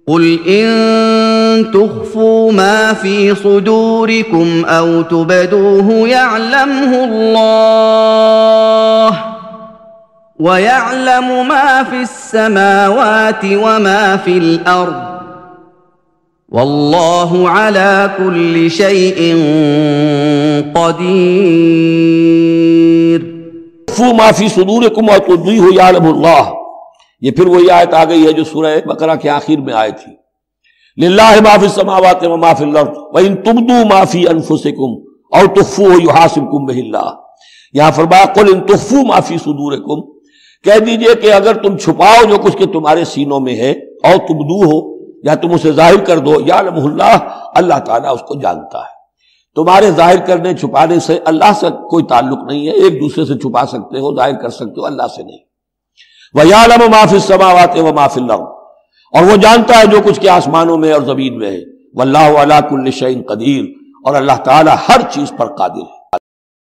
قل ان تخفوا ما في صدوركم او تبدوه يعلمه الله ويعلم ما في السماوات وما في الارض والله على كل شيء قدير. تخفوا ما في صدوركم او تبدوه يعلمه الله، یہ پھر وہی آیت آ گئی ہے جو سورہ بقرہ کے آخر میں آئی تھی. للہ ما فی السماوات و ما فی الارض وان تبدوا ما فی انفسکم او تخفوه یحاسبکم بہ اللہ. یہاں فرمایا قل ان تخفوا ما فی صدورکم، کہہ دیجئے کہ اگر تم چھپاؤ جو کچھ کہ تمہارے سینوں میں ہے، او تبدوه یا تم اسے ظاہر کر دو، یعلمہ اللہ، اللہ تعالیٰ اس کو جانتا ہے. تمہارے ظاہر کرنے چھپانے سے اللہ سے کوئی تعلق نہیں ہے، ایک دوسرے سے چھپا سکتے ہو، ظاہر کر سکتے ہو، اللہ سے نہیں. وَيَعْلَمُ مَا فِي السَّمَاوَاتِ وَمَا فِي الْأَرْضِ، اور وہ جانتا ہے جو کچھ کہ آسمانوں میں اور زمین میں ہے. وَاللَّهُ عَلَىٰ كُلِّ شَيْءٍ قَدِيرٌ، اور اللہ تعالیٰ ہر چیز پر قادر ہے.